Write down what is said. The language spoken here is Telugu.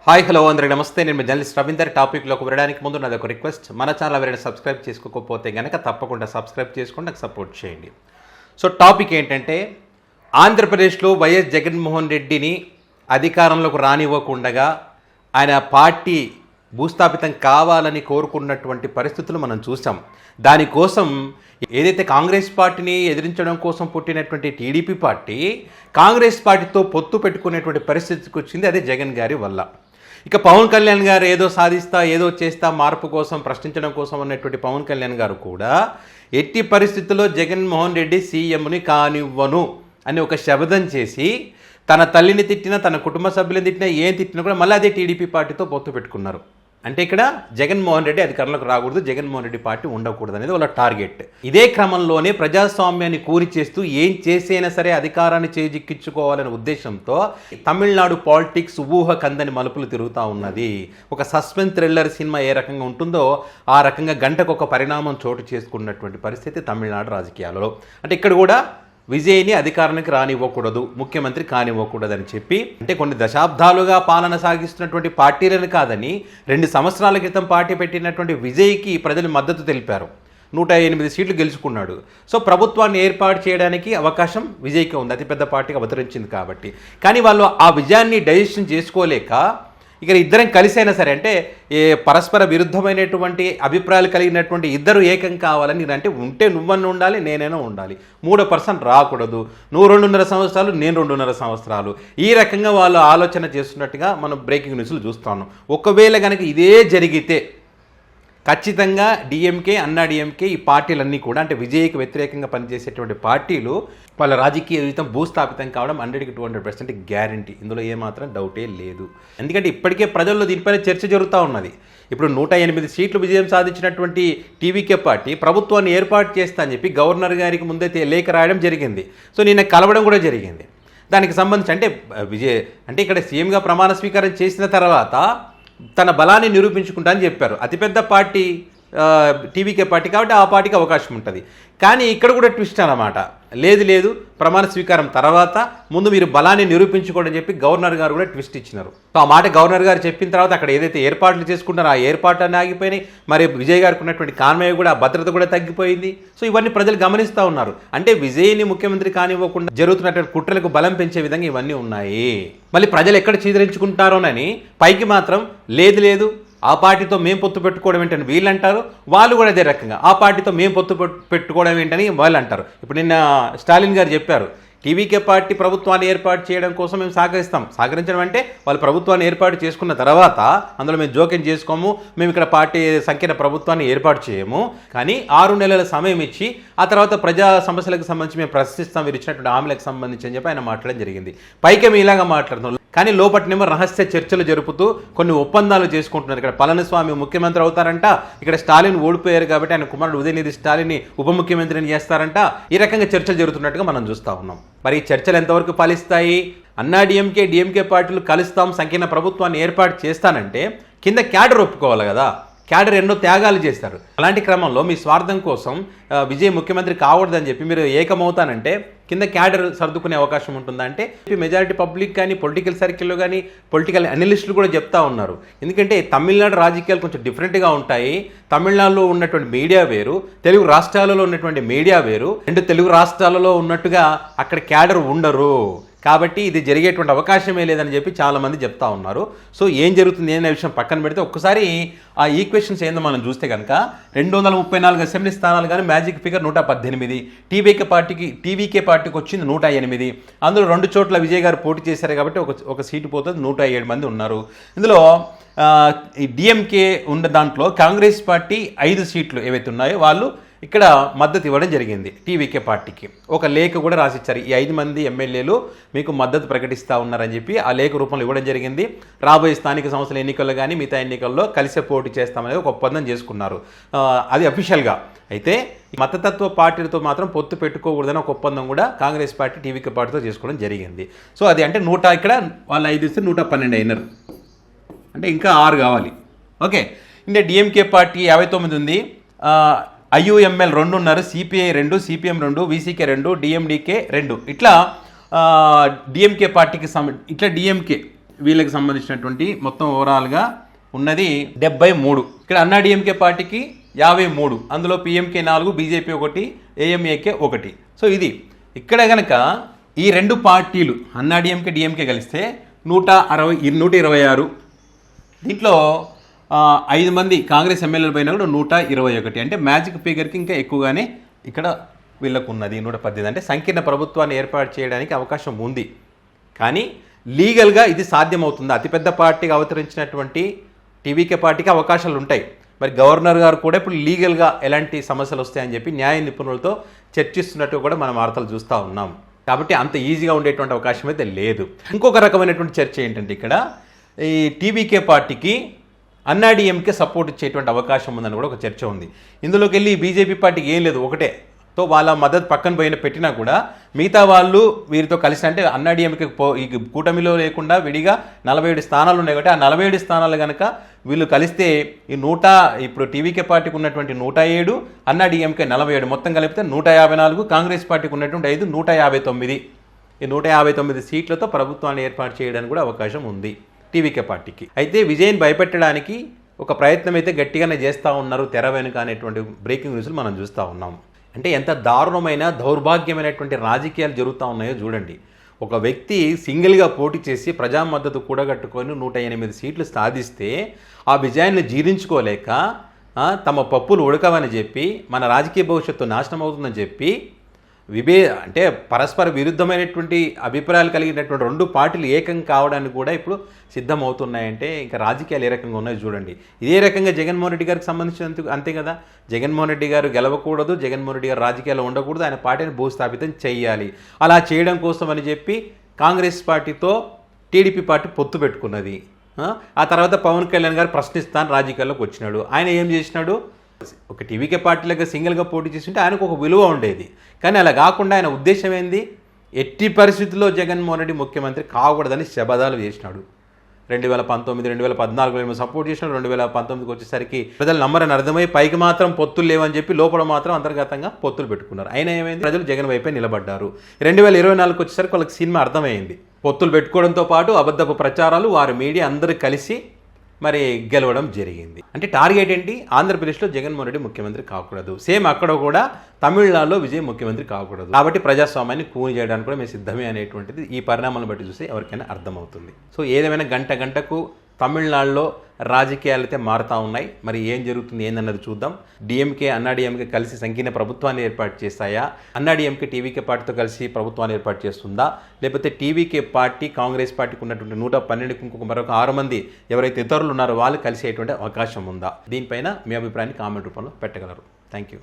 హాయ్ హలో అందరికీ నమస్తే. నేను మీ జర్నలిస్ట్ రవీందర్. టాపిక్లోకి వెళ్ళడానికి ముందు నాది ఒక రిక్వెస్ట్, మన ఛానల్ ఎవరైనా సబ్స్క్రైబ్ చేసుకోకపోతే కనుక తప్పకుండా సబ్స్క్రైబ్ చేసుకొని నాకు సపోర్ట్ చేయండి. సో టాపిక్ ఏంటంటే, ఆంధ్రప్రదేశ్లో వైఎస్ జగన్మోహన్ రెడ్డిని అధికారంలోకి రానివ్వకుండగా ఆయన పార్టీ భూస్థాపితం కావాలని కోరుకున్నటువంటి పరిస్థితులు మనం చూసాం. దానికోసం ఏదైతే కాంగ్రెస్ పార్టీని ఎదిరించడం కోసం పుట్టినటువంటి టీడీపీ పార్టీ కాంగ్రెస్ పార్టీతో పొత్తు పెట్టుకునేటువంటి పరిస్థితికి వచ్చింది. అదే జగన్ గారి వల్ల. ఇక పవన్ కళ్యాణ్ గారు ఏదో సాధిస్తా, ఏదో చేస్తా, మార్పు కోసం, ప్రశ్నించడం కోసం ఉన్నటువంటి పవన్ కళ్యాణ్ గారు కూడా ఎట్టి పరిస్థితుల్లో జగన్మోహన్ రెడ్డి సీఎంని కానివ్వను అని ఒక శబదం చేసి తన తల్లిని తిట్టినా, తన కుటుంబ సభ్యులను తిట్టినా, ఏం తిట్టినా కూడా మళ్ళీ అదే టీడీపీ పార్టీతో పొత్తు పెట్టుకున్నారు. అంటే ఇక్కడ జగన్మోహన్ రెడ్డి అధికారంలోకి రాకూడదు, జగన్మోహన్ రెడ్డి పార్టీ ఉండకూడదు అనేది వాళ్ళ టార్గెట్. ఇదే క్రమంలోనే ప్రజాస్వామ్యాన్ని కూరి చేస్తూ ఏం చేసైనా సరే అధికారాన్ని చేజిక్కించుకోవాలనే ఉద్దేశంతో తమిళనాడు పాలిటిక్స్ ఊహ కందని మలుపులు తిరుగుతూ ఉన్నది. ఒక సస్పెన్స్ థ్రిల్లర్ సినిమా ఏ రకంగా ఉంటుందో ఆ రకంగా గంటకు ఒక పరిణామం చోటు చేసుకున్నటువంటి పరిస్థితి తమిళనాడు రాజకీయాలలో. అంటే ఇక్కడ కూడా విజయ్ని అధికారానికి రానివ్వకూడదు, ముఖ్యమంత్రి కానివ్వకూడదని చెప్పి, అంటే కొన్ని దశాబ్దాలుగా పాలన సాగిస్తున్నటువంటి పార్టీలను కాదని 2 సంవత్సరాల క్రితం పార్టీ పెట్టినటువంటి విజయ్కి ప్రజలు మద్దతు తెలిపారు. 108 సీట్లు గెలుచుకున్నాడు. సో ప్రభుత్వాన్ని ఏర్పాటు చేయడానికి అవకాశం విజయ్కి ఉంది, అతిపెద్ద పార్టీకి అవతరించింది కాబట్టి. కానీ వాళ్ళు ఆ విజయాన్ని డైజెషన్ చేసుకోలేక ఇక ఇద్దరం కలిసైనా సరే, అంటే పరస్పర విరుద్ధమైనటువంటి అభిప్రాయాలు కలిగినటువంటి ఇద్దరు ఏకం కావాలని, అంటే ఉంటే నువ్వన్న ఉండాలి, నేనైనా ఉండాలి, 3వ పర్సన్ రాకూడదు, నువ్వు 2.5 సంవత్సరాలు, నేను 2.5 సంవత్సరాలు, ఈ రకంగా వాళ్ళు ఆలోచన చేస్తున్నట్టుగా మనం బ్రేకింగ్ న్యూస్లు చూస్తాను. ఒకవేళ కనుక ఇదే జరిగితే ఖచ్చితంగా డిఎంకే, అన్నా డిఎంకే, ఈ పార్టీలన్నీ కూడా, అంటే విజయ్కి వ్యతిరేకంగా పనిచేసేటువంటి పార్టీలు వాళ్ళ రాజకీయ జీవితం భూస్థాపితం కావడం 100కి 200% గ్యారంటీ. ఇందులో ఏమాత్రం డౌటే లేదు. ఎందుకంటే ఇప్పటికే ప్రజల్లో దీనిపైన చర్చ జరుగుతూ ఉన్నది. ఇప్పుడు 108 సీట్లు విజయం సాధించినటువంటి టీవీకే పార్టీ ప్రభుత్వాన్ని ఏర్పాటు చేస్తా అని చెప్పి గవర్నర్ గారికి ముందైతే లేఖ రాయడం జరిగింది. సో నిన్న కలవడం కూడా జరిగింది. దానికి సంబంధించి అంటే ఇక్కడ సీఎంగా ప్రమాణ స్వీకారం చేసిన తర్వాత తన బలాన్ని నిరూపించుకుంటా అని చెప్పారు. అతిపెద్ద పార్టీ టీవీకే పార్టీ కాబట్టి ఆ పార్టీకి అవకాశం ఉంటుంది. కానీ ఇక్కడ కూడా ట్విస్ట్ అన్నమాట. లేదు ప్రమాణ స్వీకారం తర్వాత ముందు మీరు బలాన్ని నిరూపించుకోండి అని చెప్పి గవర్నర్ గారు కూడా ట్విస్ట్ ఇచ్చినారు. సో ఆ మాట గవర్నర్ గారు చెప్పిన తర్వాత అక్కడ ఏదైతే ఏర్పాట్లు చేసుకుంటారో ఆ ఏర్పాట్లన్నీ ఆగిపోయినాయి. మరి విజయ్ గారికి ఉన్నటువంటి కాన్వాయ్ కూడా, భద్రత కూడా తగ్గిపోయింది. సో ఇవన్నీ ప్రజలు గమనిస్తూ ఉన్నారు. అంటే విజయ్ని ముఖ్యమంత్రి కానివ్వకుండా జరుగుతున్నటువంటి కుట్రలకు బలం పెంచే విధంగా ఇవన్నీ ఉన్నాయి. మళ్ళీ ప్రజలు ఎక్కడ చీదరించుకుంటారోనని పైకి మాత్రం లేదు ఆ పార్టీతో మేము పొత్తు పెట్టుకోవడం ఏంటని వీళ్ళు అంటారు, వాళ్ళు కూడా అదే రకంగా ఆ పార్టీతో మేము పొత్తు పెట్టుకోవడం ఏంటని వాళ్ళు అంటారు. ఇప్పుడు నిన్న స్టాలిన్ గారు చెప్పారు, టీవీకే పార్టీ ప్రభుత్వాన్ని ఏర్పాటు చేయడం కోసం మేము సహకరించడం అంటే వాళ్ళు ప్రభుత్వాన్ని ఏర్పాటు చేసుకున్న తర్వాత అందులో మేము జోక్యం చేసుకోము, మేము ఇక్కడ పార్టీ సంఖ్యన ప్రభుత్వాన్ని ఏర్పాటు చేయము, కానీ 6 నెలల సమయం ఇచ్చి ఆ తర్వాత ప్రజా సమస్యలకు సంబంధించి మేము ప్రశ్నిస్తాం, మీరు ఇచ్చినటువంటి హామీలకు సంబంధించి అని చెప్పి ఆయన మాట్లాడడం జరిగింది. పైకి మేము ఇలాగా మాట్లాడుతున్నాం, కానీ లోపటినేమో రహస్య చర్చలు జరుపుతూ కొన్ని ఒప్పందాలు చేసుకుంటున్నారు. ఇక్కడ పళనిస్వామి ముఖ్యమంత్రి అవుతారంట, ఇక్కడ స్టాలిన్ ఓడిపోయారు కాబట్టి ఆయన కుమారుడు ఉదయనిధి స్టాలిన్ని ఉప ముఖ్యమంత్రిని చేస్తారంట. ఈ రకంగా చర్చలు జరుగుతున్నట్టుగా మనం చూస్తూ ఉన్నాం. మరి ఈ చర్చలు ఎంతవరకు ఫలిస్తాయి? అన్నా డిఎంకే పార్టీలు కలుస్తాం, సంకీర్ణ ప్రభుత్వాన్ని ఏర్పాటు చేస్తానంటే కింద క్యాడర్ ఒప్పుకోవాలి కదా. క్యాడర్ ఎన్నో త్యాగాలు చేస్తారు. అలాంటి క్రమంలో మీ స్వార్థం కోసం విజయ్ ముఖ్యమంత్రి కావద్దని చెప్పి మీరు ఏకమవుతానంటే కింద క్యాడర్ సర్దుకునే అవకాశం ఉంటుందా? అంటే మెజారిటీ పబ్లిక్ కానీ, పొలిటికల్ సర్కిల్లో కానీ, పొలిటికల్ అనలిస్టులు కూడా చెప్తా ఉన్నారు. ఎందుకంటే తమిళనాడు రాజకీయాలు కొంచెం డిఫరెంట్గా ఉంటాయి. తమిళనాడులో ఉన్నటువంటి మీడియా వేరు, తెలుగు రాష్ట్రాలలో ఉన్నటువంటి మీడియా వేరు. 2 తెలుగు రాష్ట్రాలలో ఉన్నట్టుగా అక్కడ క్యాడర్ ఉండరు. కాబట్టి ఇది జరిగేటువంటి అవకాశమే లేదని చెప్పి చాలామంది చెప్తా ఉన్నారు. సో ఏం జరుగుతుంది అనే విషయం పక్కన పెడితే ఒక్కసారి ఆ ఈక్వేషన్స్ ఏందో మనం చూస్తే కనుక 234 అసెంబ్లీ స్థానాలు కానీ మ్యాజిక్ ఫిగర్ 118, టీవీకే పార్టీకి వచ్చింది 108. అందులో 2 చోట్ల విజయ్ గారు పోటీ చేశారు కాబట్టి ఒక సీటు పోతుంది, 107 మంది ఉన్నారు. ఇందులో ఈ డిఎంకే ఉన్న దాంట్లో కాంగ్రెస్ పార్టీ 5 సీట్లు ఏవైతే ఉన్నాయో వాళ్ళు ఇక్కడ మద్దతు ఇవ్వడం జరిగింది టీవీకే పార్టీకి. ఒక లేఖ కూడా రాసిచ్చారు, ఈ 5 మంది ఎమ్మెల్యేలు మీకు మద్దతు ప్రకటిస్తూ ఉన్నారని చెప్పి ఆ లేఖ రూపంలో ఇవ్వడం జరిగింది. రాబోయే స్థానిక సంస్థల ఎన్నికల్లో కానీ మిగతా ఎన్నికల్లో కలిసే పోటీ చేస్తామనేది ఒక ఒప్పందం చేసుకున్నారు. అది అఫీషియల్గా. అయితే మతతత్వ పార్టీలతో మాత్రం పొత్తు పెట్టుకోకూడదని ఒక ఒప్పందం కూడా కాంగ్రెస్ పార్టీ టీవీకే పార్టీతో చేసుకోవడం జరిగింది. సో అది అంటే ఇక్కడ వాళ్ళు 5 ఇస్తే 112 అయినారు, అంటే ఇంకా 6 కావాలి. ఓకే, ఇంకా డిఎంకే పార్టీ 59 ఉంది, ఐయుఎంఎల్ 2 ఉన్నారు, సిపిఐ 2, సిపిఎం 2, వీసీకే 2, డిఎండికే 2. ఇట్లా డిఎంకే పార్టీకి ఇట్లా డిఎంకే వీళ్ళకి సంబంధించినటువంటి మొత్తం ఓవరాల్గా ఉన్నది 73. ఇక్కడ అన్నాడీఎంకే పార్టీకి 53, అందులో పిఎంకే 4, బీజేపీ 1, ఏఎంఏకే 1. సో ఇది ఇక్కడ కనుక ఈ రెండు పార్టీలు అన్నాడీఎంకే డిఎంకే కలిస్తే 126. దీంట్లో 5 మంది కాంగ్రెస్ ఎమ్మెల్యేలు పైన కూడా 121. అంటే మ్యాజిక్ ఫిగర్కి ఇంకా ఎక్కువగానే ఇక్కడ వీళ్ళకు ఉన్నది 118. అంటే సంకీర్ణ ప్రభుత్వాన్ని ఏర్పాటు చేయడానికి అవకాశం ఉంది. కానీ లీగల్గా ఇది సాధ్యమవుతుంది. అతిపెద్ద పార్టీగా అవతరించినటువంటి టీవీకే పార్టీకి అవకాశాలు ఉంటాయి. మరి గవర్నర్ గారు కూడా ఇప్పుడు లీగల్గా ఎలాంటి సమస్యలు వస్తాయని చెప్పి న్యాయ నిపుణులతో చర్చిస్తున్నట్టు కూడా మనం వార్తలు చూస్తూ ఉన్నాం. కాబట్టి అంత ఈజీగా ఉండేటువంటి అవకాశం అయితే లేదు. ఇంకొక రకమైనటువంటి చర్చ ఏంటంటే ఇక్కడ ఈ టీవీకే పార్టీకి అన్నాడీఎంకే సపోర్ట్ ఇచ్చేటువంటి అవకాశం ఉందని కూడా ఒక చర్చ ఉంది. ఇందులోకి వెళ్ళి బీజేపీ పార్టీకి ఏం లేదు, ఒకటే. తో వాళ్ళ మద్దతు పక్కన పెట్టినా కూడా మిగతా వాళ్ళు వీరితో కలిసి అంటే అన్నాడీఎంకే ఈ కూటమిలో లేకుండా విడిగా 47 స్థానాలు ఉన్నాయి కాబట్టి ఆ 47 స్థానాలు కనుక వీళ్ళు కలిస్తే ఇప్పుడు టీవీకే పార్టీకి ఉన్నటువంటి 107, అన్నాడీఎంకే 47, మొత్తం కలిపితే 154, కాంగ్రెస్ పార్టీకి ఉన్నటువంటి 5, 159. ఈ 159 సీట్లతో ప్రభుత్వాన్ని ఏర్పాటు చేయడానికి కూడా అవకాశం ఉంది టీవీకే పార్టీకి. అయితే విజయ్ని భయపెట్టడానికి ఒక ప్రయత్నం అయితే గట్టిగానే చేస్తూ ఉన్నారు తెర వెనుక అనేటువంటి బ్రేకింగ్ న్యూస్లు మనం చూస్తూ ఉన్నాం. అంటే ఎంత దారుణమైన దౌర్భాగ్యమైనటువంటి రాజకీయాలు జరుగుతూ ఉన్నాయో చూడండి. ఒక వ్యక్తి సింగిల్గా పోటీ చేసి ప్రజా మద్దతు కూడగట్టుకొని 108 సీట్లు సాధిస్తే ఆ విజయాన్ని జీర్ణించుకోలేక తమ పప్పులు ఉడకవని చెప్పి మన రాజకీయ భవిష్యత్తు నాశనం అవుతుందని చెప్పి అంటే పరస్పర విరుద్ధమైనటువంటి అభిప్రాయాలు కలిగినటువంటి రెండు పార్టీలు ఏకం కావడానికి కూడా ఇప్పుడు సిద్ధమవుతున్నాయంటే ఇంకా రాజకీయాలు ఏ రకంగా ఉన్నాయో చూడండి. ఇదే రకంగా జగన్మోహన్ రెడ్డి గారికి సంబంధించినందుకు అంతే కదా. జగన్మోహన్ రెడ్డి గారు గెలవకూడదు, జగన్మోహన్ రెడ్డి గారు రాజకీయాల్లో ఉండకూడదు, ఆయన పార్టీని భూస్థాపితం చేయాలి. అలా చేయడం కోసం అని చెప్పి కాంగ్రెస్ పార్టీతో టీడీపీ పార్టీ పొత్తు పెట్టుకున్నది. ఆ తర్వాత పవన్ కళ్యాణ్ గారు ప్రశ్నిస్తాను రాజకీయాల్లోకి వచ్చినాడు. ఆయన ఏం చేసినాడు, ఒక టీవీకే పార్టీలకు సింగిల్గా పోటీ చేస్తుంటే ఆయనకు ఒక విలువ ఉండేది. కానీ అలా కాకుండా ఆయన ఉద్దేశం ఏంది, ఎట్టి పరిస్థితుల్లో జగన్మోహన్ రెడ్డి ముఖ్యమంత్రి కాకూడదని శబదాలు చేసినాడు. 2019, 2014 సపోర్ట్ చేసినాడు. 2019కి వచ్చేసరికి ప్రజలు నమ్మరని అర్థమై పైకి మాత్రం పొత్తులు లేవని చెప్పి లోపల మాత్రం అంతర్గతంగా పొత్తులు పెట్టుకున్నారు. అయినా ఏమైంది, ప్రజలు జగన్ వైపే నిలబడ్డారు. 2024కి వచ్చేసరికి వాళ్ళకి సినిమా అర్థమైంది. పొత్తులు పెట్టుకోవడంతో పాటు అబద్ధపు ప్రచారాలు, వారి మీడియా అందరూ కలిసి మరి గెలవడం జరిగింది. అంటే టార్గెట్ ఏంటి, ఆంధ్రప్రదేశ్లో జగన్మోహన్ రెడ్డి ముఖ్యమంత్రి కాకూడదు. సేమ్ అక్కడ కూడా తమిళనాడులో విజయ్ ముఖ్యమంత్రి కాకూడదు. కాబట్టి ప్రజాస్వామ్యాన్ని కూని చేయడానికి కూడా మేము సిద్ధమే అనేటువంటిది ఈ పరిణామాలను బట్టి చూస్తే ఎవరికైనా అర్థమవుతుంది. సో ఏదేమైనా గంటకు తమిళనాడులో రాజకీయాలు అయితే మారుతూ ఉన్నాయి. మరి ఏం జరుగుతుంది ఏందన్నది చూద్దాం. డిఎంకే అన్నాడీఎంకే కలిసి సంకీర్ణ ప్రభుత్వాన్ని ఏర్పాటు చేస్తాయా, అన్నాడీఎంకే టీవీకే పార్టీతో కలిసి ప్రభుత్వాన్ని ఏర్పాటు చేస్తుందా, లేకపోతే టీవీకే పార్టీ కాంగ్రెస్ పార్టీకి ఉన్నటువంటి 112కి ఇంకొక మరొక 6 మంది ఎవరైతే ఇతరులు ఉన్నారో వాళ్ళు కలిసేటువంటి అవకాశం ఉందా? దీనిపైన మీ అభిప్రాయాన్ని కామెంట్ రూపంలో పెట్టగలరు. Thank you.